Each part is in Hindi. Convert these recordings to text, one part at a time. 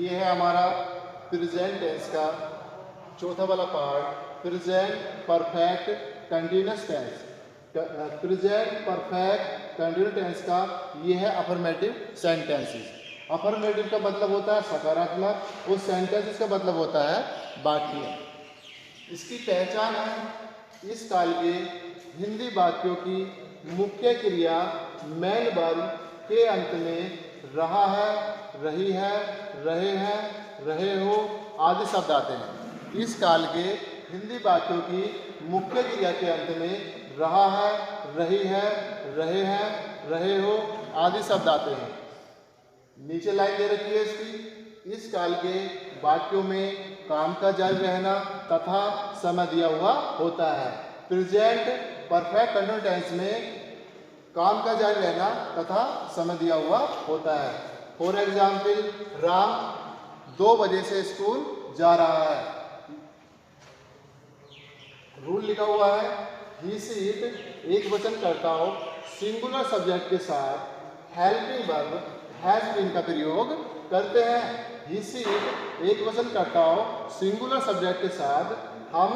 ये है हमारा प्रेजेंट टेंस का चौथा वाला part, present perfect continuous tense. Present perfect continuous tense का ये है अफर्मेटिव सेंटेंसेस। अफर्मेटिव का मतलब होता है सकारात्मक और सेंटेंसेस का मतलब होता है वाक्य। इसकी पहचान है, इस काल के हिंदी वाक्यों की मुख्य क्रिया मेन वर्ब के अंत में रहा है, रही है, रहे हैं, रहे हो आदि शब्द आते हैं। इस काल के हिंदी वाक्यों की मुख्य क्रिया के अंत में रहा है, रही है, रहे हैं, रहे हो आदि शब्द आते हैं। नीचे लाइन दे रखी है इसकी। इस काल के वाक्यों में काम का जारी रहना तथा समय दिया हुआ होता है। प्रेजेंट परफेक्ट कंटिन्यूअस टेंस में काम का जारी रहना तथा समय दिया हुआ होता है। फॉर एग्जाम्पल, राम 2 बजे से स्कूल जा रहा है। रूल लिखा हुआ है, ही सी इट एक वचन कर्ताओं सिंगुलर सब्जेक्ट के साथ हेल्पिंग वर्ब हैज बीन का प्रयोग करते हैं। ही सी इट एक वचन कर्ताओं सिंगुलर सब्जेक्ट के साथ हम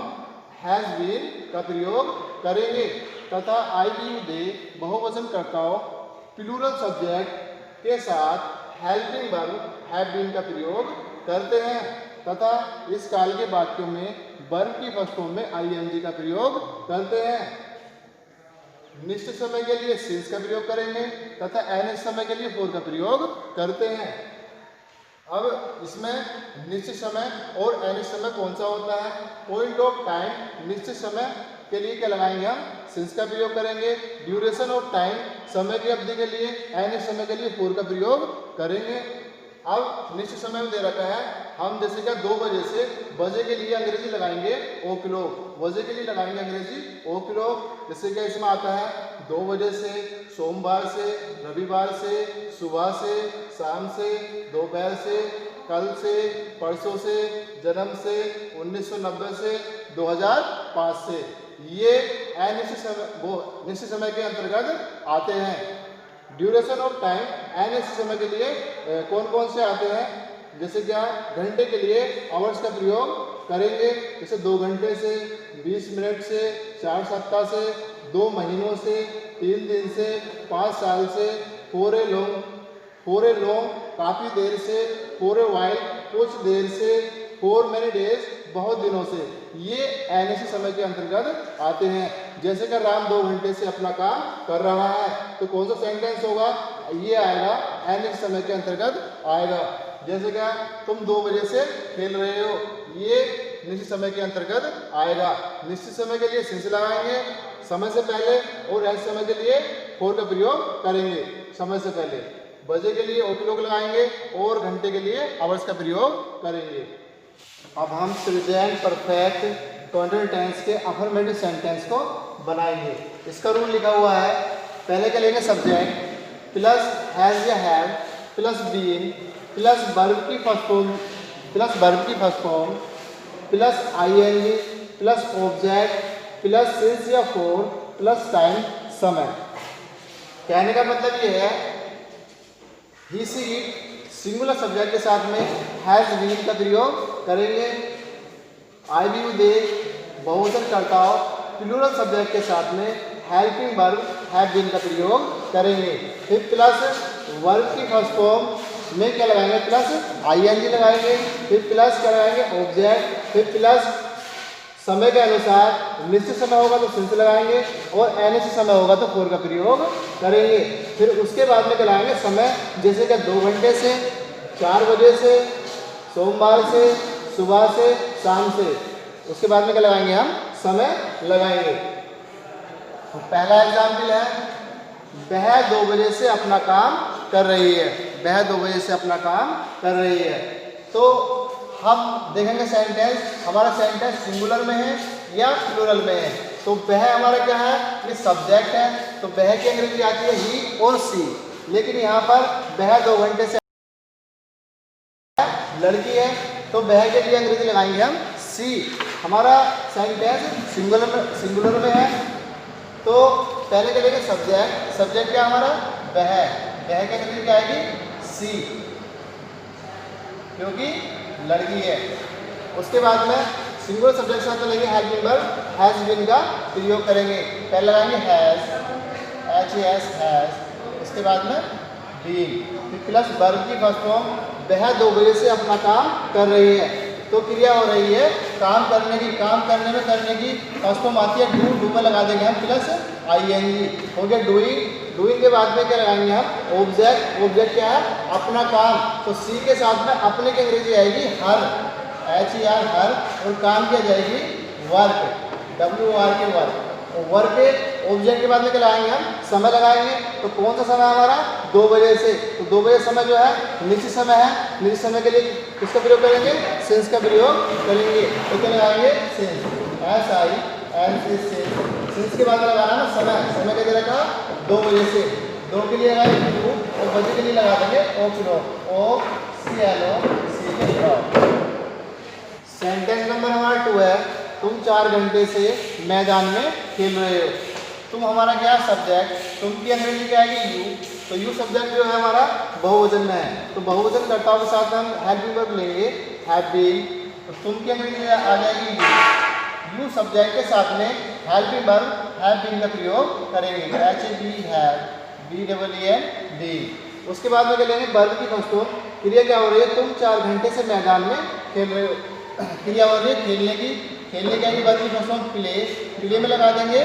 हैज बीन का प्रयोग करेंगे तथा आई यू दे बहुवचन कर्ताओं प्लूरल सब्जेक्ट के साथ हेल्पिंग वर्ब हैव बीन का प्रयोग करते हैं तथा इस काल के वाक्यों में वर्ब की फर्स्ट फॉर्म में आईएनजी का प्रयोग करते हैं। निश्चित समय के लिए सिंस का प्रयोग करेंगे तथा अनिश्चित समय के लिए फॉर का प्रयोग करते हैं। अब इसमें निश्चित समय और अनिश्चित समय कौन सा होता है? पॉइंट ऑफ टाइम निश्चित समय के लिए क्या लगाएंगे हम? सिंस का प्रयोग करेंगे। ड्यूरेशन ऑफ टाइम समय की अवधि के लिए अनिश्चित समय के लिए फॉर का प्रयोग करेंगे। अब निश्चित समय में दे रखा है, हम जैसे क्या 2 बजे से बजे के लिए अंग्रेजी लगाएंगे ओ क्लॉक, बजे के लिए लगाएंगे अंग्रेजी ओ क्लॉक। जैसे क्या इसमें आता है 2 बजे से, सोमवार से, रविवार से, सुबह से, शाम से, दोपहर से, कल से, परसों से, जन्म से, 1990 से, 2005 से। ये अनिश्चित समय वो निश्चित समय के अंतर्गत आते हैं। ड्यूरेशन ऑफ टाइम अनिश्चित समय के लिए कौन कौन से आते हैं? जैसे क्या घंटे के लिए आवर्स का प्रयोग करेंगे, जैसे 2 घंटे से, 20 मिनट से, 4 सप्ताह से, 2 महीनों से, 3 दिन से, 5 साल से, फॉर ए लॉन्ग काफ़ी देर से, फॉर ए वाइल कुछ देर से, फॉर मेनी डेज बहुत दिनों से। ये अनिश्चित समय के अंतर्गत आते हैं। जैसे कि राम 2 घंटे से अपना काम कर रहा है, तो कौन सा सेंटेंस होगा? ये आएगा अनिश्चित समय के अंतर्गत आएगा। जैसे क्या तुम 2 बजे से खेल रहे हो, ये निश्चित समय के अंतर्गत आएगा। निश्चित समय के लिए सिंस लगाएंगे समय से पहले और अनिश्चित समय के लिए फॉर का प्रयोग करेंगे समय से पहले। बजे के लिए ओ क्लॉक लगाएंगे और घंटे के लिए आवर्स का प्रयोग करेंगे। अब हम प्रेजेंट परफेक्ट कंटिन्यूअस टेंस के अफर्मेटिव सेंटेंस को बनाएंगे। इसका रूल लिखा हुआ है, पहले क्या लेंगे? सब्जेक्ट प्लस हैज या have plus been plus verb की first form plus I N G plus object plus since या फॉर प्लस टाइम समय। कहने का मतलब ये है, he she it singular subject के साथ में हैज बीन का प्रयोग करेंगे। आई यू दे बहुवचन कर्ताओं प्लूरल सब्जेक्ट के साथ में हेल्पिंग वर्ब हैव बीन का प्रयोग करेंगे। फिर प्लस वर्ब की फर्स्ट फॉर्म में क्या लगाएंगे? प्लस आईएनजी लगाएंगे। फिर प्लस क्या लगाएंगे? ऑब्जेक्ट। फिर प्लस समय के अनुसार निश्चित समय होगा तो सिंस लगाएंगे और अनिश्चित समय होगा तो फॉर का प्रयोग करेंगे। फिर उसके बाद में क्या लगाएंगे? समय। जैसे कि 2 घंटे से, 4 बजे से, सोमवार से, सुबह से, शाम से। उसके बाद में क्या लगाएंगे? हम समय लगाएंगे। तो पहला एग्जाम्पल है, वह 2 बजे से अपना काम कर रही है। वह 2 बजे से अपना काम कर रही है। तो हम देखेंगे सेंटेंस, हमारा सेंटेंस सिंगुलर में है या प्लूरल में है। तो वह हमारा क्या है? ये सब्जेक्ट है, तो वह की अंग्रेजी आती है ही और सी। लेकिन यहाँ पर वह 2 घंटे से लड़की है, तो वह के लिए अंग्रेजी लगाएंगे हम सी। हमारा सेंटेंस सिंगुलर में है, तो पहले क्या लेंगे? सब्जेक्ट। सब्जेक्ट क्या हमारा? वह की अंग्रेजी क्या आएगी? सी। क्योंकि लड़की है। उसके बाद में सिंगुलर सब्जेक्ट के साथ में लेंगे हेल्पिंग वर्ब हैज बीन का प्रयोग करेंगे। पहले लगाएंगे हैज, HAS हैज, उसके बाद में बीन, फिर प्लस वर्ब की फर्स्ट फॉर्म वह 2 बजे से अपना काम कर रही है। तो क्रिया हो रही है काम करने की, काम करने में करने की फर्स्ट फॉर्म आती है डू, डू में लगा देंगे हम प्लस ING, हो गया डूइंग। डूइंग के बाद में क्या लगाएंगे हम ऑब्जेक्ट, ऑब्जेक्ट क्या है अपना काम, तो सी के साथ में अपने की अंग्रेजी आएगी हर, HER हर, और काम क्या जाएगी वर्क, WOR के वर्क। और वर्क के ऑब्जेक्ट के बाद में क्या लगाएंगे हम समय लगाएंगे। तो कौन सा समय हमारा 2 बजे से, तो 2 बजे समय जो है निश्चित समय है, निश्चित समय के लिए किसका प्रयोग करेंगे सिंस का प्रयोग करेंगे। तो क्या लगाएंगे सिंस, SINS, सिंस के बाद में लगाना ना समय, समय का रखा 2 बजे से, 2 के लिए लगाएंगे 2 और बजे के लिए लगा देंगे OCLO। सेंटेंस नंबर हमारा 2 है तुम 4 घंटे से मैदान में खेल रहे हो। तुम हमारा क्या सब्जेक्ट, तुम की अंग्रेजी क्या आएगी यू, तो यू सब्जेक्ट जो है हमारा बहुवचन में है, तो बहुवचन कर्ताओं के साथ हम हेल्पिंग वर्ब लेंगे हैव बीन, तो तुम की अंग्रेजी आ जाएगी यू। यू सब्जेक्ट के साथ में हेल्पिंग वर्ब हैव बीन का प्रयोग करेंगे, HAB हैव, BEEN। उसके बाद में क्या लेंगे वर्ब की फर्स्ट फॉर्म, क्रिया क्या हो रही है तुम 4 घंटे से मैदान में खेल रहे हो, क्रिया हो रही है खेलने की, खेलने क्या वर्ब की फर्स्ट फॉर्म प्ले, प्ले में लगा देंगे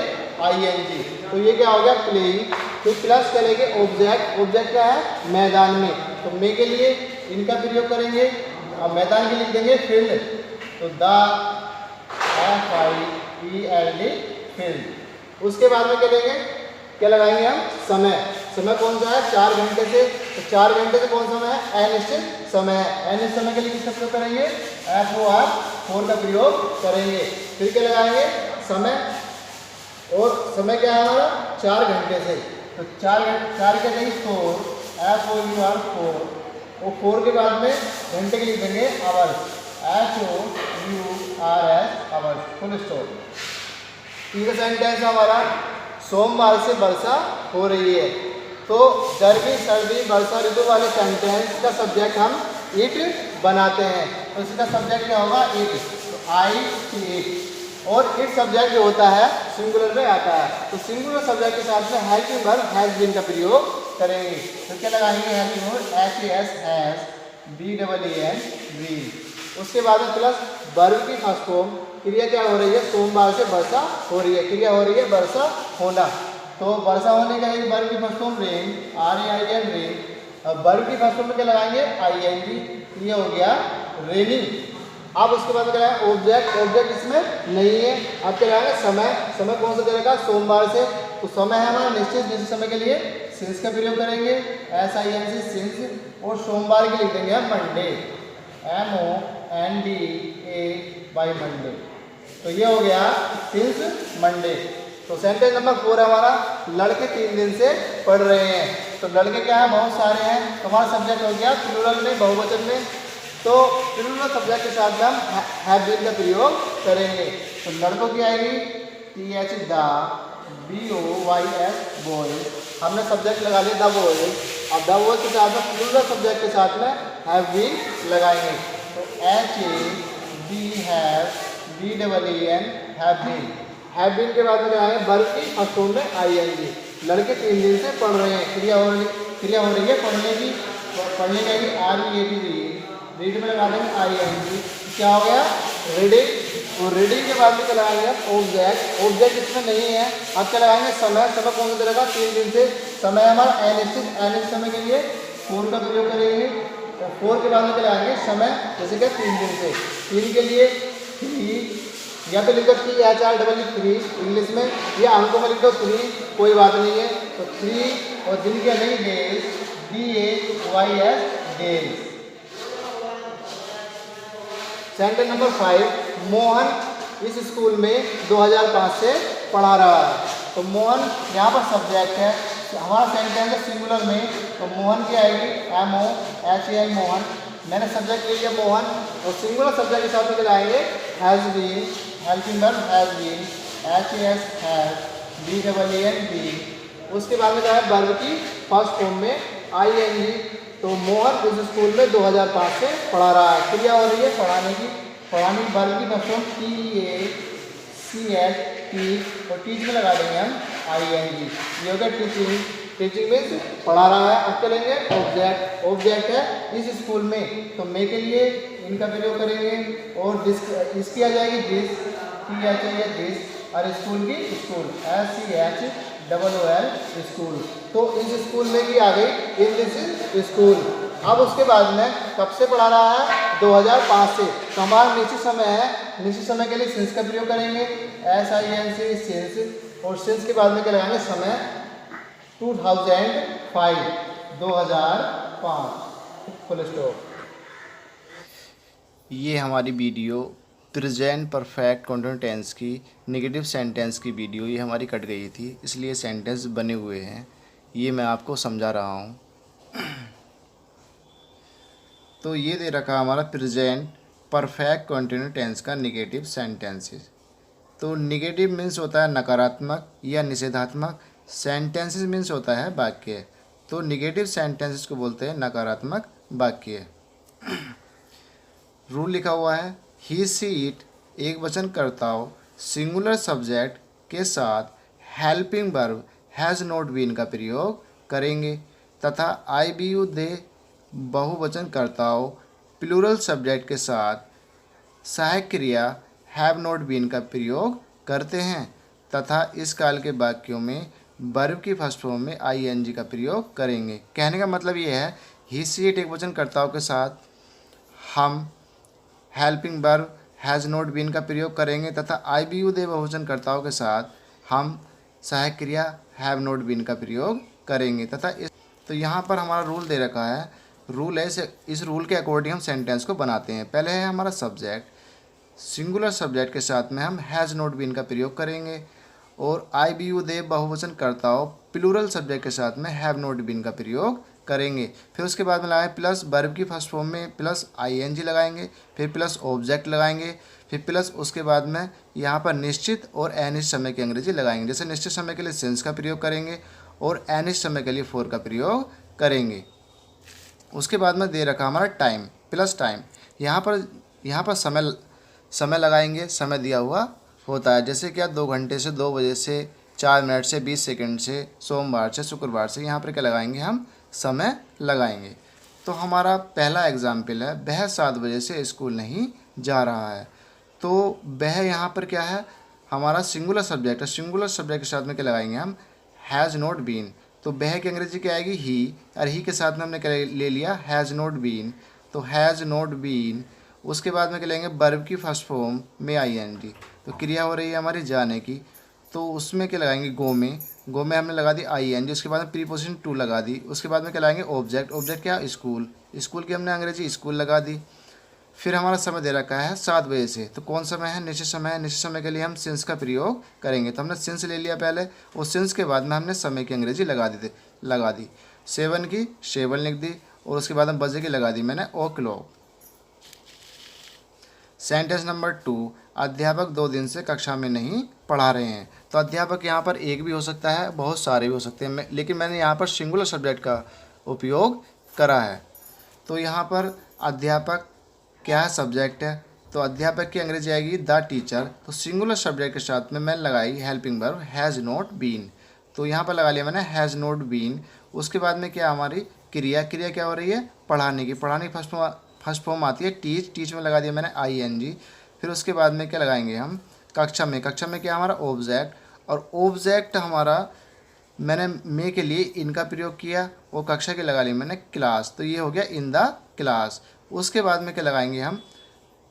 ING, तो ये क्या हो गया प्लेइंग। फिर प्लस करेंगे ऑब्जेक्ट, ऑब्जेक्ट क्या है मैदान में, तो मे के लिए इनका प्रयोग करेंगे, अब मैदान के लिख देंगे फील्ड, तो द FIELD फील्ड। उसके बाद में क्या लेंगे, क्या लगाएंगे हम समय, समय कौन सा है 4 घंटे से, तो 4 घंटे से कौन सा समय है अनिश्चित समय है, अनिश्चित समय के लिए किसका प्रयोग करेंगे FOR 4 का प्रयोग करेंगे। फिर क्या लगाएंगे समय, और समय क्या है हमारा 4 घंटे से, तो 4 क्या चाहिए 4, FOUR 4, और 4 के बाद में घंटे के लिख देंगे hours, HOURS hours, full stop. तीसरा सेंटेंस हमारा सोमवार से वर्षा हो रही है, तो गर्मी सर्दी वर्षा ऋतु वाले सेंटेंस का सब्जेक्ट हम इट बनाते हैं, तो इसका सब्जेक्ट क्या होगा इट, तो IT, और इट सब्जेक्ट जो होता है सिंगुलर में आता है, तो सिंगुलर सब्जेक्ट के साथ में हेल्पिंग वर्ब हैज बीन का प्रयोग करेंगे। तो क्या लगाएंगे helping verb HAS has, BEEN been. उसके बाद में प्लस वर्ब की फर्स्ट फॉर्म, क्रिया क्या हो रही है सोमवार से वर्षा हो रही है, क्रिया हो रही है वर्षा होना, तो वर्षा होने का एक वर्ब की first form rain, RAIN rain. अब वर्ब की फर्स्ट फॉर्म में क्या लगाएंगे ING, ये हो गया रेनिंग। अब उसके बाद क्या है ऑब्जेक्ट, ऑब्जेक्ट इसमें नहीं है, अब क्या लगाएंगे समय, समय कौन सा दे रखा सोमवार से, तो समय है हमारा निश्चित समय के लिए सिंस का प्रयोग करेंगे SINS सिंस, और सोमवार के लिख देंगे हम मंडे, MONDA बाई मंडे, तो ये हो गया सिंस मंडे। तो सेंटेंस नंबर 4 है हमारा लड़के 3 दिन से पढ़ रहे हैं, तो लड़के क्या है बहुत सारे हैं, तो हमारा सब्जेक्ट हो गया प्लूरल में बहुवचन में, तो प्लूरल सब्जेक्ट के साथ में हम हैव बीन का प्रयोग करेंगे। तो लड़कों की आएगी TH द, BOYS बॉयज, हमने सब्जेक्ट लगा लिया द बॉयज, अब द बॉयज के साथ में प्लूरल सब्जेक्ट के साथ में हैव बीन लगाएंगे, तो HAB have, BEEN have been. Have been के बाद में क्या है वर्ब की फर्स्ट फॉर्म में ING, लड़के 3 दिन से पढ़ रहे हैं, क्रिया हो रही है पढ़ने की, पढ़ने का READ, रीड में लगा देंगे ING, क्या हो गया रीडिंग, और रीडिंग के बाद में क्या लगाएंगे ऑब्जेक्ट, ऑब्जेक्ट इसमें नहीं है, अब क्या लगाएंगे समय, समय कौन सा रहेगा 3 दिन से, समय हमारा अनिश्चित समय के लिए 4 का प्रयोग करेंगे, और 4 के बाद में क्या लगाएंगे समय, जैसे कि 3 दिन से, 3 के लिए 3, या तो लिख दो THR3 इंग्लिश में, या अंकों में लिख दो 3, कोई बात नहीं है, तो 3 और दिन के नहीं days, DAYS days. Sentence number 5, Mohan इस स्कूल में 2005 से पढ़ा रहा है, तो मोहन यहाँ पर सब्जेक्ट है, हमारा सेंटेंस है सिंगुलर में, तो मोहन की आएगी MOHAN मोहन, मैंने सब्जेक्ट ले लिया मोहन, और सिंगुलर सब्जेक्ट के साथ में लगाएंगे has been, helping verb has been, HAS has, BEEN been. उसके बाद में क्या है वर्ब की फर्स्ट फॉर्म में ING, तो मोहन इस स्कूल में 2005 से पढ़ा रहा है। क्रिया हो रही है पढ़ाने की वर्ब की फर्स्ट TACH और टीच में लगा देंगे हम ING। ये हो गया टीचिंग। टीचिंग मीन्स पढ़ा रहा है। अब चलेंगे ऑब्जेक्ट। ऑब्जेक्ट है इस स्कूल में, तो मे के लिए इनका प्रयोग करेंगे और इसकी आ जाएगी दिस, की आ चाहिए दिस, और स्कूल की स्कूल SCHOOL स्कूल। तो इस स्कूल में भी आ गई इन दिस स्कूल। अब उसके बाद में कब से पढ़ा रहा है? 2005 से। तो हमारा निश्चित समय है, निश्चित समय के लिए सिंस का प्रयोग करेंगे SINC सिंस, और सिंस के बाद में क्या लगाएंगे? समय 2005 फुल स्टॉप। ये हमारी video present perfect continuous tense की नेगेटिव सेंटेंस की वीडियो ये हमारी कट गई थी, इसलिए सेंटेंस बने हुए हैं, ये मैं आपको समझा रहा हूँ। तो ये दे रखा हमारा प्रेजेंट परफेक्ट कंटिन्यूस टेंस का नेगेटिव सेंटेंसेस। तो नेगेटिव मीन्स होता है नकारात्मक या निषेधात्मक, सेंटेंसेस मीन्स होता है वाक्य। तो नेगेटिव सेंटेंसेस को बोलते हैं नकारात्मक वाक्य। रूल लिखा हुआ है ही सी इट एक वचन कर्ताओं सिंगुलर सब्जेक्ट के साथ helping verb has not been का प्रयोग करेंगे तथा आई बी यू दे बहुवचन कर्ताओं प्लूरल सब्जेक्ट के साथ सहायक क्रिया हैव नॉट बीन का प्रयोग करते हैं तथा इस काल के वाक्यों में वर्ब की फर्स्ट फॉर्म में ING का प्रयोग करेंगे। कहने का मतलब ये है ही सी इट एक वचन कर्ताओं के साथ हम helping verb has not been का प्रयोग करेंगे तथा आई बी यू दे बहुवचन कर्ताओं के साथ हम सहायक क्रिया हैव नॉट बीन का प्रयोग करेंगे तथा तो यहाँ पर हमारा रूल दे रखा है। रूल है, इस रूल के अकॉर्डिंग हम सेंटेंस को बनाते हैं। पहले है हमारा सब्जेक्ट, सिंगुलर सब्जेक्ट के साथ में हम हैज़ नॉट बीन का प्रयोग करेंगे और आई बी यू दे बहुवचन कर्ताओं प्लूरल सब्जेक्ट के साथ में हैव नॉट बीन का प्रयोग करेंगे। फिर उसके बाद में लगाएंगे प्लस वर्ब की फर्स्ट फॉर्म में प्लस ING लगाएंगे, फिर प्लस ऑब्जेक्ट लगाएंगे, फिर प्लस उसके बाद में यहाँ पर निश्चित और अनिश्चित समय की अंग्रेजी लगाएंगे। जैसे निश्चित समय के लिए सिंस का प्रयोग करेंगे और अनिश्चित समय के लिए फॉर का प्रयोग करेंगे। उसके बाद में दे रखा हमारा टाइम प्लस टाइम, यहाँ पर समय लगाएंगे, समय दिया हुआ होता है। जैसे क्या 2 घंटे से 2 बजे से 4 मिनट से 20 सेकंड से सोमवार से शुक्रवार से, यहाँ पर क्या लगाएंगे? हम समय लगाएंगे। तो हमारा पहला एग्जाम्पल है वह 7 बजे से स्कूल नहीं जा रहा है। तो वह यहाँ पर क्या है? हमारा सिंगुलर सब्जेक्ट है। सिंगुलर सब्जेक्ट के साथ में क्या लगाएंगे? हम हैज़ नॉट बीन। तो वह की अंग्रेजी क्या आएगी? ही, और ही के साथ में हमने क्या ले लिया? Has not been. तो हैज़ नॉट बीन। उसके बाद में क्या लेंगे? वर्ब की फर्स्ट फॉर्म में ING। तो क्रिया हो रही है हमारी जाने की, तो उसमें क्या लगाएंगे? गो में हमने लगा दी ING। उसके बाद में प्रीपोजिशन टू लगा दी। उसके बाद में क्या लगाएंगे? ऑब्जेक्ट। ऑब्जेक्ट क्या? स्कूल की हमने अंग्रेजी स्कूल लगा दी। फिर हमारा समय दे रखा है 7 बजे से, तो कौन समय है? निश्चित समय है। निश्चित समय के लिए हम सिंस का प्रयोग करेंगे। तो हमने सिंस ले लिया पहले, और सिंस के बाद में हमने समय की अंग्रेजी लगा दी 7 की 7 लिख दी, और उसके बाद में बजे की लगा दी मैंने o'clock। सेंटेंस नंबर 2, अध्यापक 2 दिन से कक्षा में नहीं पढ़ा रहे हैं। तो अध्यापक यहाँ पर एक भी हो सकता है, बहुत सारे भी हो सकते हैं, लेकिन मैंने यहाँ पर सिंगुलर सब्जेक्ट का उपयोग करा है। तो यहाँ पर अध्यापक क्या है? सब्जेक्ट है। तो अध्यापक की अंग्रेजी आएगी द टीचर। तो सिंगुलर सब्जेक्ट के साथ में मैंने लगाई helping verb has not been. तो यहाँ पर लगा लिया मैंने हैज़ नॉट बीन। उसके बाद में क्या हमारी क्रिया क्या हो रही है? पढ़ाने की फर्स्ट फॉर्म आती है टीच में लगा दिया मैंने ING। फिर उसके बाद में क्या लगाएंगे? हम कक्षा में क्या हमारा? ऑब्जेक्ट। और ऑब्जेक्ट हमारा मैंने मे के लिए इनका प्रयोग किया, और कक्षा के लगा ली मैंने क्लास। तो ये हो गया इन द क्लास। उसके बाद में क्या लगाएंगे? हम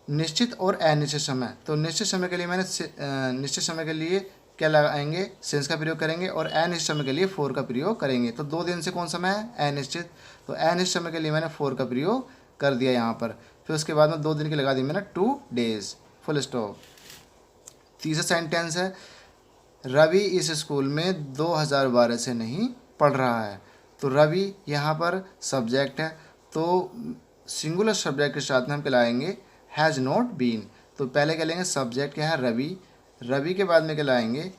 निश्चित और अनिश्चित समय। तो निश्चित समय के लिए निश्चित समय के लिए क्या लगाएंगे? सिंस का प्रयोग करेंगे, और अनिश्चित समय के लिए फॉर का प्रयोग करेंगे। तो 2 दिन से कौन समय है? अनिश्चित। तो अनिश्चित समय के लिए मैंने फॉर का प्रयोग कर दिया यहाँ पर। फिर उसके बाद में 2 दिन की लगा दी मैंने 2 days फुल स्टॉप। तीसरा सेंटेंस है रवि इस स्कूल में 2012 से नहीं पढ़ रहा है। तो रवि यहाँ पर सब्जेक्ट है, तो सिंगुलर सब्जेक्ट के साथ में हम क्या लाएंगे? Has not been. तो पहले क्या लेंगे? सब्जेक्ट क्या है? रवि के बाद में क्या लाएंगे?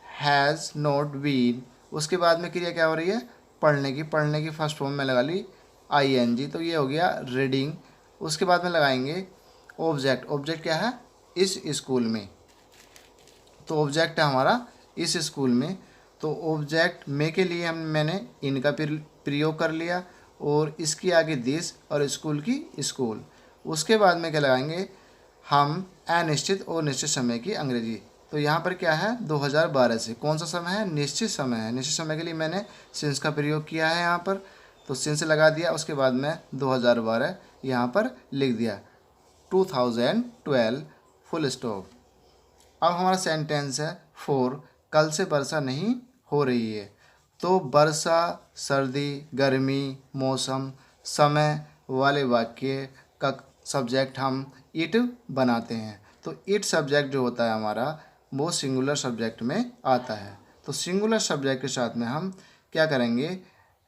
Has not been. उसके बाद में क्रिया क्या हो रही है? पढ़ने की फर्स्ट फॉर्म में लगा ली ing, तो ये हो गया रीडिंग। उसके बाद में लगाएंगे ऑब्जेक्ट। ऑब्जेक्ट क्या है? इस स्कूल में, तो ऑब्जेक्ट है हमारा इस स्कूल में। तो ऑब्जेक्ट में के लिए मैंने इनका प्रयोग कर लिया, और इसकी आगे दिस और स्कूल की स्कूल। उसके बाद में क्या लगाएंगे हम? अनिश्चित और निश्चित समय की अंग्रेजी। तो यहाँ पर क्या है? 2012 से। कौन सा समय है? निश्चित समय है। निश्चित समय के लिए मैंने सिंस का प्रयोग किया है यहाँ पर, तो सिंस लगा दिया। उसके बाद में 2012 यहाँ पर लिख दिया, 2012 फुल स्टॉप। अब हमारा सेंटेंस है 4, कल से वर्षा नहीं हो रही है। तो वर्षा, सर्दी, गर्मी, मौसम, समय वाले वाक्य का सब्जेक्ट हम इट बनाते हैं। तो इट सब्जेक्ट जो होता है हमारा, वो सिंगुलर सब्जेक्ट में आता है। तो सिंगुलर सब्जेक्ट के साथ में हम क्या करेंगे?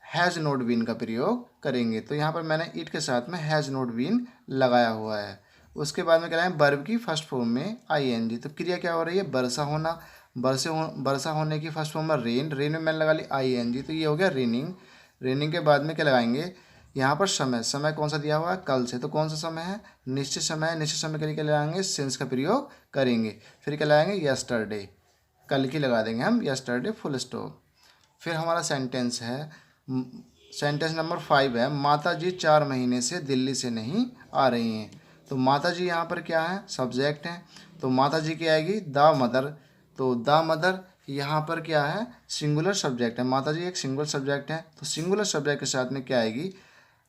हैज़ नॉट बीन का प्रयोग करेंगे। तो यहाँ पर मैंने इट के साथ में हैज़ नॉट बीन लगाया हुआ है। उसके बाद में क्या है? वर्ब की फर्स्ट फॉर्म में ing। तो क्रिया क्या हो रही है? वर्षा होना। वर्षा होने की फर्स्ट फॉर्म में रेन। रेन में मैंने लगा ली ing, तो ये हो गया रेनिंग। रेनिंग के बाद में क्या लगाएंगे? यहाँ पर समय। समय कौन सा दिया हुआ है? कल से। तो कौन सा समय है? निश्चित समय है। निश्चित समय के लिए क्या लगाएंगे? सिंस का प्रयोग करेंगे। फिर क्या लगाएंगे? यस्टरडे, कल की लगा देंगे हम, यस्टरडे फुल स्टॉप। फिर हमारा सेंटेंस है, सेंटेंस नंबर 5 है, माता जी 4 महीने से दिल्ली से नहीं आ रही हैं। तो माता जी यहाँ पर क्या है? सब्जेक्ट है। तो माता जी क्या आएगी? The mother. तो द मदर यहाँ पर क्या है? सिंगुलर सब्जेक्ट है। माता जी एक सिंगुलर सब्जेक्ट है। तो सिंगुलर सब्जेक्ट के साथ में क्या आएगी?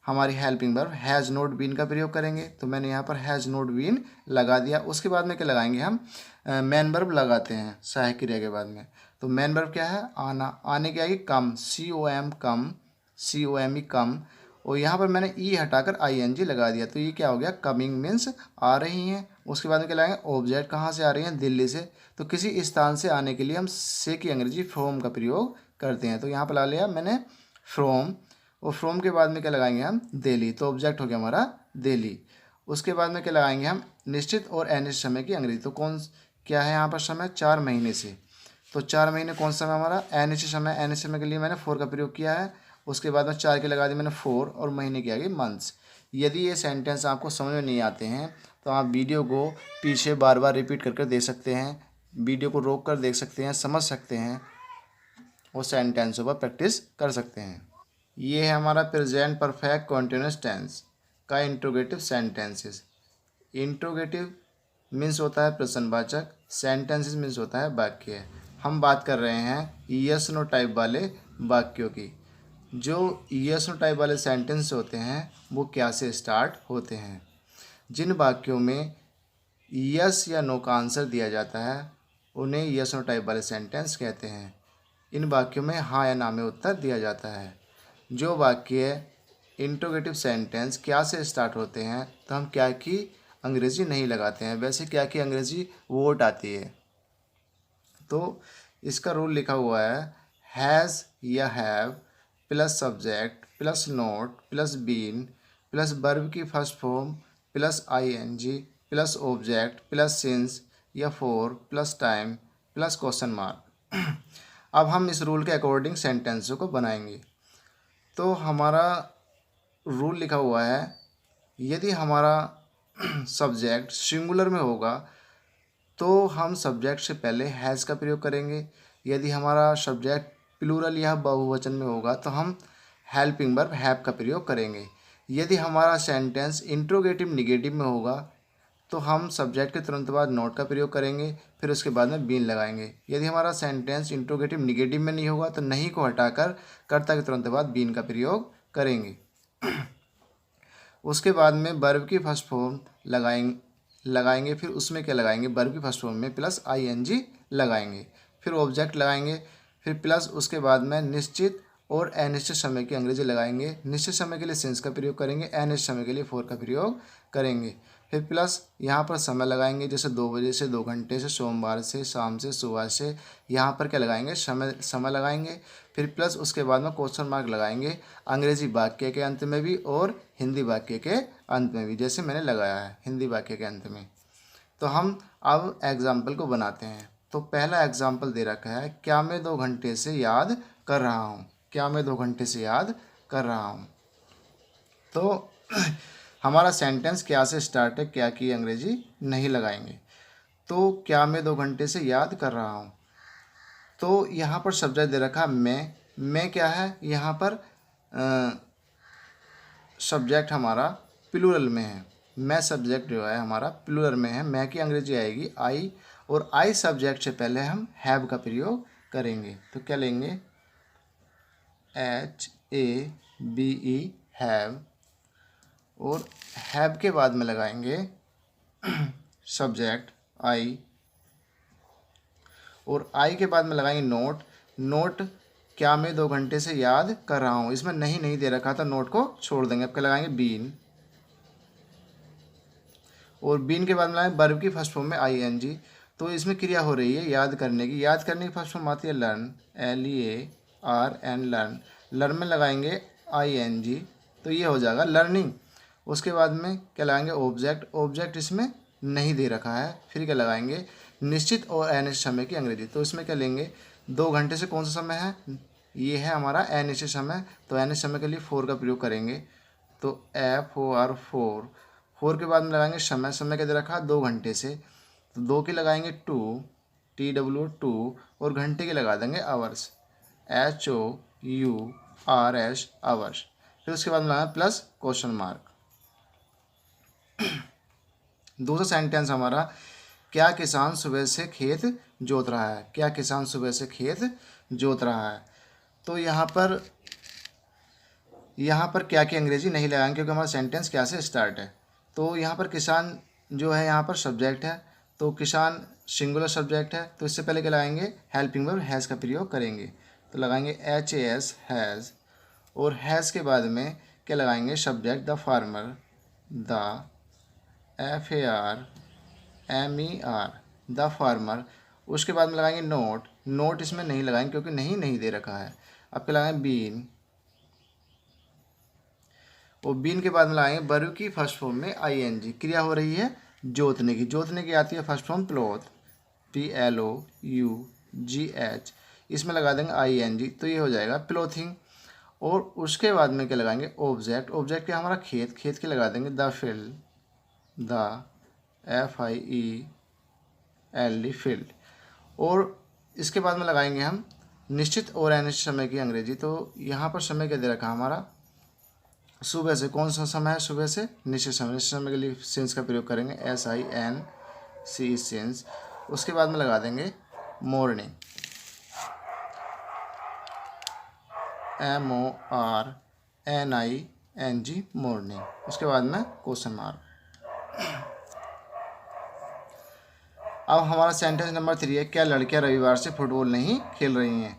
हमारी helping verb has not been का प्रयोग करेंगे। तो मैंने यहाँ पर हैज़ नॉट बीन लगा दिया। उसके बाद में क्या लगाएंगे हम? मैन वर्ब लगाते हैं सहायक क्रिया के बाद में। तो मैन वर्ब क्या है? आना। आने की आएगी कम, COM कम, COME कम। और यहाँ पर मैंने ई हटाकर ING लगा दिया। तो ये क्या हो गया? कमिंग मीन्स आ रही हैं। उसके बाद में क्या लगाएंगे? ऑब्जेक्ट कहाँ से आ रही हैं? दिल्ली से। तो किसी स्थान से आने के लिए हम से की अंग्रेजी फ्रॉम का प्रयोग करते हैं। तो यहाँ पर ला लिया मैंने फ्रॉम। और फ्रॉम के बाद में क्या लगाएंगे हम? दिल्ली। तो ऑब्जेक्ट हो गया हमारा दिल्ली। उसके बाद में क्या लगाएंगे हम? निश्चित और अनिश्चित समय की अंग्रेजी। तो कौन क्या है यहाँ पर समय? 4 महीने से। तो 4 महीने कौन सा समय हमारा? अनिश्चित समय। अनिश्चित समय के लिए मैंने 4 का प्रयोग किया है। उसके बाद में 4 की लगा दी मैंने 4, और महीने की आ गई मंथ्स। यदि ये सेंटेंस आपको समझ में नहीं आते हैं तो आप वीडियो को पीछे बार बार रिपीट करके देख सकते हैं, वीडियो को रोक कर देख सकते हैं, समझ सकते हैं, और सेंटेंसों पर प्रैक्टिस कर सकते हैं। ये है हमारा प्रेजेंट परफेक्ट कॉन्टिन्यूस टेंस का इंट्रोगेटिव सेंटेंसेस। इंट्रोगेटिव मीन्स होता है प्रश्नवाचक, सेंटेंसेस मीन्स होता है वाक्य। हम बात कर रहे हैं यस नो टाइप वाले वाक्यों की। जो यस नो टाइप वाले सेंटेंस होते हैं वो क्या से स्टार्ट होते हैं? जिन वाक्यों में यस या नो का आंसर दिया जाता है उन्हें यस नो टाइप वाले सेंटेंस कहते हैं। इन वाक्यों में हाँ या ना में उत्तर दिया जाता है। जो वाक्य इंट्रोगेटिव सेंटेंस क्या से स्टार्ट होते हैं तो हम क्या की अंग्रेजी नहीं लगाते हैं, वैसे क्या की अंग्रेजी वोट आती है। तो इसका रूल लिखा हुआ है हैज़ या have plus subject plus not plus been plus verb की first form plus ING plus object plus since या for plus time plus question mark. अब हम इस रूल के अकॉर्डिंग सेंटेंसों को बनाएंगे। तो हमारा रूल लिखा हुआ है, यदि हमारा सब्जेक्ट सिंगुलर में होगा तो हम सब्जेक्ट से पहले हैज़ का प्रयोग करेंगे। यदि हमारा सब्जेक्ट प्लूरल या बहुवचन में होगा तो हम हेल्पिंग वर्ब हैव का प्रयोग करेंगे। यदि हमारा सेंटेंस इंट्रोगेटिव निगेटिव में होगा तो हम सब्जेक्ट के तुरंत बाद नोट का प्रयोग करेंगे, फिर उसके बाद में बीन लगाएंगे। यदि हमारा सेंटेंस इंट्रोगेटिव निगेटिव में नहीं होगा तो नहीं को हटाकर कर्ता के तुरंत बाद बीन का प्रयोग करेंगे। उसके बाद में वर्ब की फर्स्ट फॉर्म लगाएंगे फिर उसमें क्या लगाएंगे? वर्ब की फर्स्ट फॉर्म में प्लस ING लगाएंगे, फिर ऑब्जेक्ट लगाएंगे, फिर प्लस उसके बाद में निश्चित और अनिश्चित समय की अंग्रेजी लगाएंगे। निश्चित समय के लिए सिंस का प्रयोग करेंगे, अनिश्चित समय के लिए फॉर का प्रयोग करेंगे। फिर प्लस यहाँ पर समय लगाएंगे, जैसे 2 बजे से 2 घंटे से, सोमवार से, शाम से, सुबह से। यहाँ पर क्या लगाएंगे? समय लगाएंगे। फिर प्लस उसके बाद में क्वेश्चन मार्क लगाएंगे अंग्रेजी वाक्य के अंत में भी और हिंदी वाक्य के अंत में भी, जैसे मैंने लगाया है हिंदी वाक्य के अंत में। तो हम अब एग्जाम्पल को बनाते हैं। तो पहला एग्जाम्पल दे रखा है, क्या मैं 2 घंटे से याद कर रहा हूँ। क्या मैं 2 घंटे से याद कर रहा हूँ। तो हमारा सेंटेंस क्या से स्टार्ट है, क्या की अंग्रेजी नहीं लगाएंगे। तो क्या मैं 2 घंटे से याद कर रहा हूँ। तो यहाँ पर सब्जेक्ट दे रखा मैं क्या है, यहाँ पर सब्जेक्ट हमारा प्लूरल में है। मैं सब्जेक्ट जो है हमारा प्लूरल में है। मैं की अंग्रेजी आएगी आई, और आई सब्जेक्ट से पहले हम हैव का प्रयोग करेंगे। तो क्या लेंगे, HAVE हैव, और हैव के बाद में लगाएंगे सब्जेक्ट आई, और आई के बाद में लगाएंगे नोट क्या मैं 2 घंटे से याद कर रहा हूँ। इसमें नहीं दे रखा था, नोट को छोड़ देंगे। अब क्या लगाएंगे, बीन, और बीन के बाद में लगाएंगे वर्ब की फर्स्ट फॉर्म में ING। तो इसमें क्रिया हो रही है याद करने की। याद करने की फर्स्ट फॉर्म आती है लर्न, LEARN, लर्न। लर्न में लगाएंगे ING, तो ये हो जाएगा लर्निंग। उसके बाद में क्या लगाएंगे, ऑब्जेक्ट इसमें नहीं दे रखा है। फिर क्या लगाएंगे, निश्चित और अनिश्चित समय की अंग्रेजी। तो इसमें क्या लेंगे, 2 घंटे से कौन सा समय है, ये है हमारा अनिश्चित समय। तो अनिश्चित समय के लिए 4 का प्रयोग करेंगे। तो FOR 4 के बाद में लगाएंगे समय क्या दे रखा है, 2 घंटे से। तो 2 के लगाएंगे TW, और घंटे के लगा देंगे आवर्स, HOURS, आवर्स। फिर उसके बाद में लगाएंगे प्लस क्वेश्चन मार्क। दूसरा सेंटेंस हमारा, क्या किसान सुबह से खेत जोत रहा है। क्या किसान सुबह से खेत जोत रहा है। तो यहाँ पर क्या की अंग्रेजी नहीं लगाएंगे, क्योंकि हमारा सेंटेंस क्या से स्टार्ट है। तो यहाँ पर किसान जो है यहाँ पर सब्जेक्ट है, तो किसान सिंगुलर सब्जेक्ट है। तो इससे पहले क्या लगाएंगे, हेल्पिंग वर्ब हैज़ का प्रयोग करेंगे। तो लगाएंगे HAS हैज़, और हैज़ के बाद में क्या लगाएंगे, subject the farmer, the FARMER, the farmer. उसके बाद में लगाएंगे नोट इसमें नहीं लगाएंगे, क्योंकि नहीं दे रखा है। अब क्या लगाएंगे, बीन, और बीन के बाद में लगाएंगे वर्ब की फर्स्ट फॉर्म में ING। क्रिया हो रही है जोतने की आती है फर्स्ट फॉर्म प्लॉथ, PLOUGH। इसमें लगा देंगे ING, तो ये हो जाएगा प्लोथिंग। और उसके बाद में क्या लगाएंगे, ऑब्जेक्ट क्या हमारा खेत के लगा देंगे the field, the FIELD, field. और इसके बाद में लगाएंगे हम निश्चित और अनिश्चित समय की अंग्रेजी। तो यहाँ पर समय क्या दे रखा हमारा, सुबह से कौन सा समय है, सुबह से निश्चित समय के लिए सिंस का प्रयोग करेंगे, SINC, सिंस। उसके बाद में लगा देंगे मॉर्निंग, MORNING, मॉर्निंग। उसके बाद में क्वेश्चन मार्क। अब हमारा सेंटेंस नंबर 3 है, क्या लड़कियां रविवार से फुटबॉल नहीं खेल रही हैं।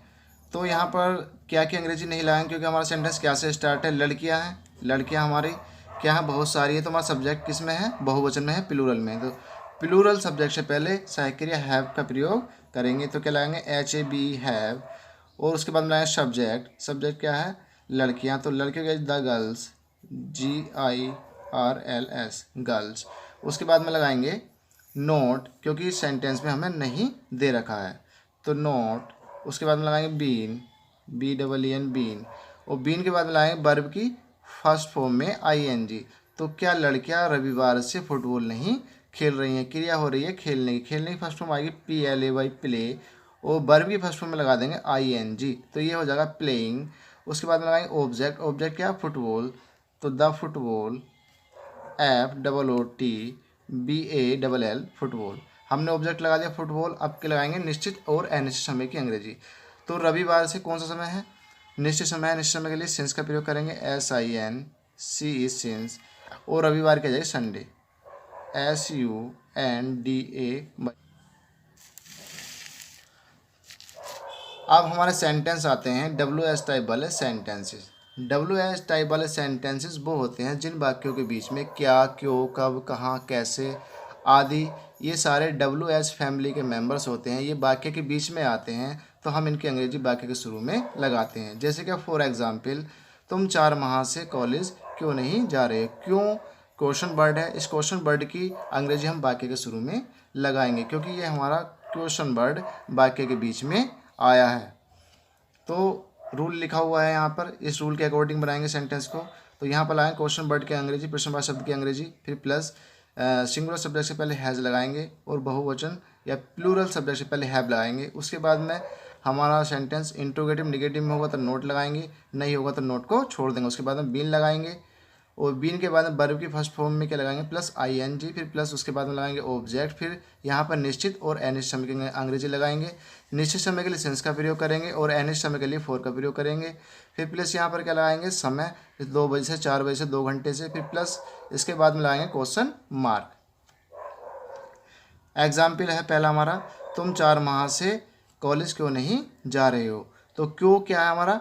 तो यहाँ पर क्या की अंग्रेजी नहीं लगाएंगे, क्योंकि हमारा सेंटेंस क्या से स्टार्ट है, लड़कियां हैं। लड़कियां हमारी क्या है, बहुत सारी है। तो हमारा सब्जेक्ट किस में है, बहुवचन में है, प्लूरल में। तो प्लूरल सब्जेक्ट से पहले सहायक क्रिया हैव का प्रयोग करेंगे। तो क्या लगाएंगे, HAVE हैव, और उसके बाद में लगाएंगे सब्जेक्ट क्या है, लड़कियां। तो लड़कियों के द गर्ल्स, GIRLS, गर्ल्स। उसके बाद में लगाएंगे नोट, क्योंकि इस सेंटेंस में हमें नहीं दे रखा है, तो नोट। उसके बाद में लगाएंगे बीन, BEEN, बीन, और बीन के बाद में लगाएंगे वर्ब की फर्स्ट फॉर्म में ING। तो क्या लड़कियां रविवार से फुटबॉल नहीं खेल रही हैं। क्रिया हो रही है खेलने की फर्स्ट फॉर्म आएगी PLAY, प्ले, और वर्ब की फर्स्ट फॉर्म में लगा देंगे ING। तो ये हो जाएगा प्लेइंग। उसके बाद में लगाएंगे ऑब्जेक्ट क्या, फुटबॉल। तो द फुटबॉल, FOOTBALL, फुटबॉल। हमने ऑब्जेक्ट लगा दिया फुटबॉल। अब के लगाएंगे निश्चित और अनिश्चित समय की अंग्रेजी। तो रविवार से कौन सा समय है, निश्चित समय है। निश्चित समय के लिए सिंस का प्रयोग करेंगे, SINCE, सिंस। और रविवार क्या जाए, संडे, SUNDA। अब हमारे सेंटेंस आते हैं WH टाइप वाले सेंटेंसेस। WH टाइप वाले सेंटेंसेस वो होते हैं जिन वाक्यों के बीच में क्या, क्यों, कब, कहाँ, कैसे आदि, ये सारे WH फैमिली के मेंबर्स होते हैं। ये वाक्य के बीच में आते हैं, तो हम इनकी अंग्रेजी वाक्य के शुरू में लगाते हैं। जैसे कि फॉर एग्जाम्पल, तुम 4 माह से कॉलेज क्यों नहीं जा रहे। क्यों क्वेश्चन वर्ड है, इस क्वेश्चन वर्ड की अंग्रेजी हम वाक्य के शुरू में लगाएंगे, क्योंकि ये हमारा क्वेश्चन वर्ड वाक्य के बीच में आया है। तो रूल लिखा हुआ है यहाँ पर, इस रूल के अकॉर्डिंग बनाएंगे सेंटेंस को। तो यहाँ पर लगाएंगे क्वेश्चन वर्ड की अंग्रेजी, प्रश्नवाची शब्द की अंग्रेजी, फिर प्लस सिंगुलर सब्जेक्ट से पहले हैज़ लगाएंगे और बहुवचन या प्लूरल सब्जेक्ट से पहले हैव लगाएंगे। उसके बाद में हमारा सेंटेंस इंट्रोगेटिव नेगेटिव में होगा तो नोट लगाएंगे, नहीं होगा तो नोट को छोड़ देंगे। उसके बाद में बीन लगाएंगे और बीन के बाद में वर्ब की फर्स्ट फॉर्म में क्या लगाएंगे प्लस आईएनजी, फिर प्लस उसके बाद में लगाएंगे ऑब्जेक्ट, फिर यहाँ पर निश्चित और अनिश्चित समय के अंग्रेजी लगाएंगे। निश्चित समय के लिए सिंस का प्रयोग करेंगे और अनिश्चित समय के लिए फॉर का प्रयोग करेंगे। फिर प्लस यहाँ पर क्या लगाएंगे समय 2 बजे से 4 बजे से 2 घंटे से, फिर प्लस इसके बाद में लगाएंगे क्वेश्चन मार्क। एग्जाम्पल है पहला हमारा, तुम 4 माह से कॉलेज क्यों नहीं जा रहे हो। तो क्यों क्या है हमारा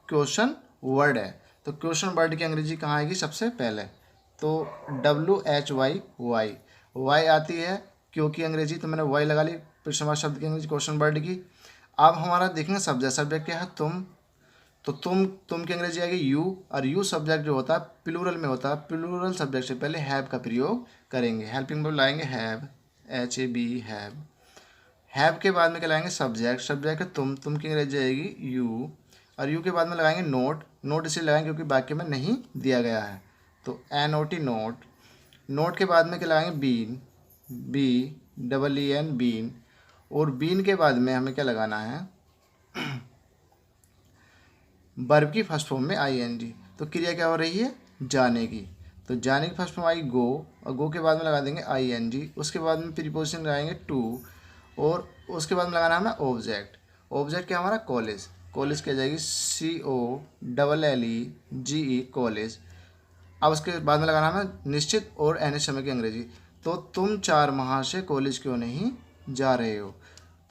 क्वेश्चन वर्ड है, तो क्वेश्चन वर्ड की अंग्रेजी कहाँ आएगी सबसे पहले, तो WHY आती है क्यों की अंग्रेजी, तो मैंने वाई लगा ली प्रश्नवाची शब्द की अंग्रेजी क्वेश्चन वर्ड की। अब हमारा देखेंगे सब्जेक्ट क्या है तुम, तो तुम की अंग्रेजी आएगी यू, और यू सब्जेक्ट जो होता है प्लूरल में होता है, प्लूरल सब्जेक्ट से पहले हैव का प्रयोग करेंगे, हेल्पिंग वर्ब लाएंगे हैव, HAB हैव के बाद में क्या लाएंगे सब्जेक्ट है तुम की अंग्रेजी आएगी यू, और यू के बाद में लगाएंगे नोट इसलिए लगाएंगे क्योंकि वाक्य में नहीं दिया गया है, तो NOT नोट के बाद में क्या लगाएंगे बीन, BEEN बीन, और बीन के बाद में हमें क्या लगाना है वर्ब की फर्स्ट फॉर्म में ING, तो क्रिया क्या हो रही है जाने की, तो जाने की फर्स्ट फॉर्म आई गो, और गो के बाद में लगा देंगे ING, उसके बाद में प्रीपोजिशन लगाएंगे टू, और उसके बाद में लगाना है हमें ऑब्जेक्ट क्या हमारा कॉलेज क्या जाएगी COLLEGE कॉलेज। अब उसके बाद में लगाना हमें निश्चित और अनिश्चित समय की अंग्रेजी, तो तुम 4 माह से कॉलेज क्यों नहीं जा रहे हो,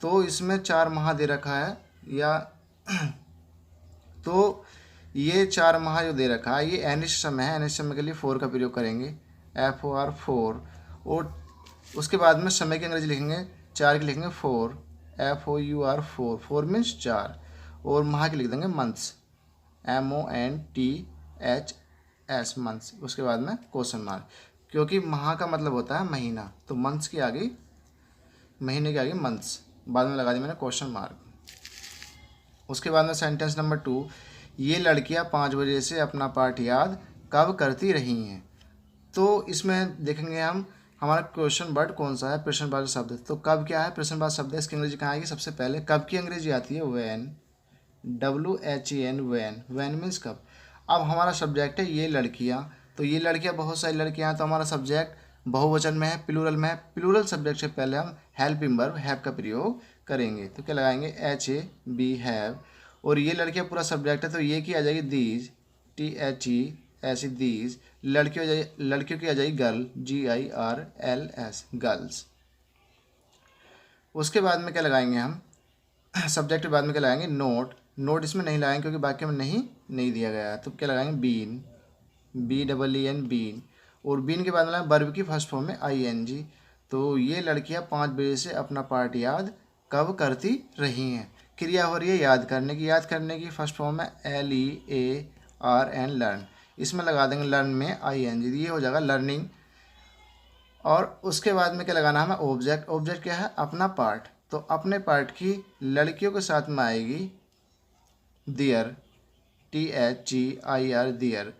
तो इसमें 4 माह दे रखा है या तो ये 4 माह जो दे रखा है ये अनिश्चित समय है, अनिश्चित समय के लिए फॉर का प्रयोग करेंगे FOR 4, और उसके बाद में समय की अंग्रेजी लिखेंगे 4 की लिखेंगे FOUR 4 मीन्स 4, और माह की लिख देंगे मंथ्स MONTHS मंथ्स, उसके बाद में क्वेश्चन मार्क, क्योंकि माह का मतलब होता है महीना, तो मंथ्स की आगे महीने की आगे मंथ्स, बाद में लगा दी मैंने क्वेश्चन मार्क। उसके बाद में सेंटेंस नंबर 2, ये लड़कियां 5 बजे से अपना पाठ याद कब करती रही हैं, तो इसमें देखेंगे हम हमारा क्वेश्चन वर्ड कौन सा है प्रश्नवाची शब्द, तो कब क्या है प्रश्नवाची शब्द है, इसकी अंग्रेजी कहाँ आएगी सबसे पहले कब की अंग्रेजी आती है WHEN, WHEN मीन्स कब। अब हमारा सब्जेक्ट है ये लड़कियाँ, तो ये लड़कियाँ बहुत सारी लड़कियाँ हैं, तो हमारा सब्जेक्ट बहुवचन में है प्लूरल में है, प्लूरल सब्जेक्ट से पहले हम हेल्पिंग वर्ब हैव का प्रयोग करेंगे, तो क्या लगाएंगे HAB हैव, और ये लड़कियाँ पूरा सब्जेक्ट है तो ये की आ जाएगी दीज THE ऐसी दीज, लड़कियों की आ जाएगी गर्ल GIRLS गर्ल्स। उसके बाद में क्या लगाएंगे हम सब्जेक्ट के बाद में क्या लगाएंगे नोट इसमें नहीं लगाएंगे क्योंकि वाक्य में नहीं दिया गया है, तो क्या लगाएंगे बीन BEEN बीन, और बीन के बाद में लगाएंगे वर्ब की फर्स्ट फॉर्म में ING, तो ये लड़कियां 5 बजे से अपना पाठ याद कब करती रही हैं, क्रिया हो रही है याद करने की फर्स्ट फॉर्म में LEARN लर्न, इसमें लगा देंगे लर्न में ING, ये हो जाएगा लर्निंग। और उसके बाद में क्या लगाना है हमें ऑब्जेक्ट क्या है अपना पार्ट, तो अपने पार्ट की लड़कियों के साथ में आएगी देयर THEIR देयर,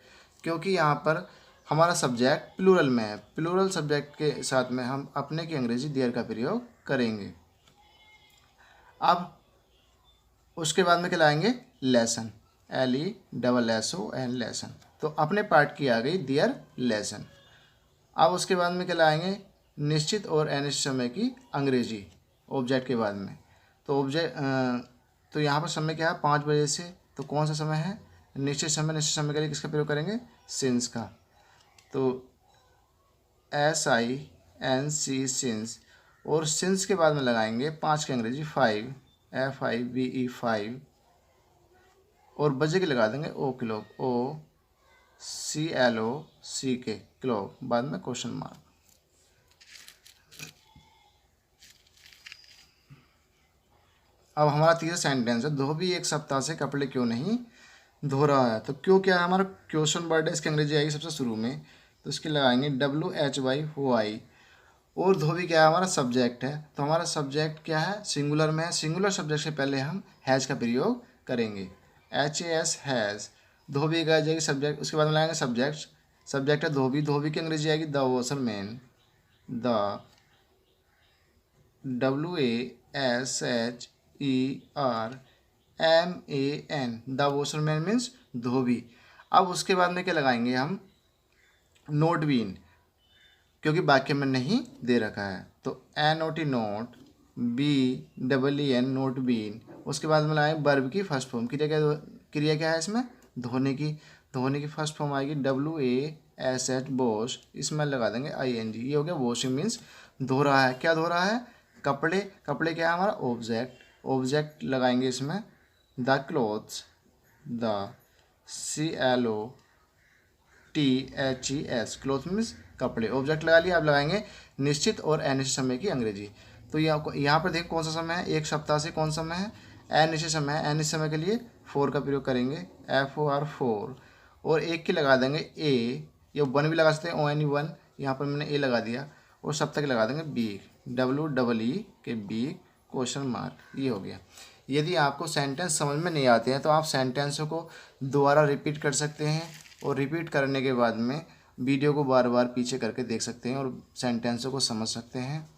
क्योंकि यहाँ पर हमारा सब्जेक्ट प्लूरल में है, प्लूरल सब्जेक्ट के साथ में हम अपने की अंग्रेजी देयर का प्रयोग करेंगे। अब उसके बाद में क्या लाएंगे लेसन LESSON लेसन, तो अपने पार्ट की आ गई देयर लेसन। अब उसके बाद में क्या लाएंगे निश्चित और अनिश्चित समय की अंग्रेजी ऑब्जेक्ट के बाद में, तो यहाँ पर समय क्या है 5 बजे से, तो कौन सा समय है निश्चित समय के लिए किसका प्रयोग करेंगे सिंस का, तो SINC सिंस, और सिंस के बाद में लगाएंगे 5 की अंग्रेजी 5 FIVE 5, और बजे के लगा देंगे OCLOCK OCLOCK क्लॉक, बाद में क्वेश्चन मार्क। अब हमारा तीसरा सेंटेंस है धोबी 1 सप्ताह से कपड़े क्यों नहीं धो रहा है, तो क्यों क्या है हमारा क्वेश्चन वर्ड है, इसकी अंग्रेजी आएगी सबसे शुरू में, तो इसके लगाएंगे WHY, और धोबी क्या है हमारा सब्जेक्ट है, तो हमारा सब्जेक्ट क्या है सिंगुलर में है, सिंगुलर सब्जेक्ट से पहले हम हैज़ का प्रयोग करेंगे HAS हैज़, धोबी का आ जाएगी सब्जेक्ट, उसके बाद में लगाएंगे सब्जेक्ट, सब्जेक्ट है धोबी, धोबी की अंग्रेजी आएगी the washerman, the WASHERMAN, the washerman means धोबी। अब उसके बाद में क्या लगाएंगे हम, नोट बीन, क्योंकि वाक्य में नहीं दे रखा है, तो NOT not, BEEN not been. उसके बाद में लगाएंगे वर्ब की फर्स्ट फॉर्म, क्रिया क्या है इसमें, धोने की, धोने की फर्स्ट फॉर्म आएगी WASH वॉश, इसमें लगा देंगे ING। ये हो गया वॉशिंग मीन्स धो रहा है, क्या धो रहा है, कपड़े, कपड़े क्या है हमारा ऑब्जेक्ट, ऑब्जेक्ट लगाएंगे इसमें the clothes, the CLOTHES cloth means कपड़े, ऑब्जेक्ट लगा लिया। अब लगाएंगे निश्चित और अनिश्चित समय की अंग्रेजी। तो यहाँ पर देखिए कौन सा समय है, एक सप्ताह से कौन समय है, अनिश्चित समय है। अनिश्चित समय के लिए फोर का प्रयोग करेंगे, FOR 4, और एक की लगा देंगे A, या 1 भी लगा सकते हैं, ONE 1, यहाँ पर मैंने A लगा दिया, और सप्ताह के लगा देंगे B, WEE के B क्वेश्चन मार्क। ये हो गया। यदि आपको सेंटेंस समझ में नहीं आते हैं तो आप सेंटेंसों को दोबारा रिपीट कर सकते हैं, और रिपीट करने के बाद में वीडियो को बार बार पीछे करके देख सकते हैं और सेंटेंसों को समझ सकते हैं।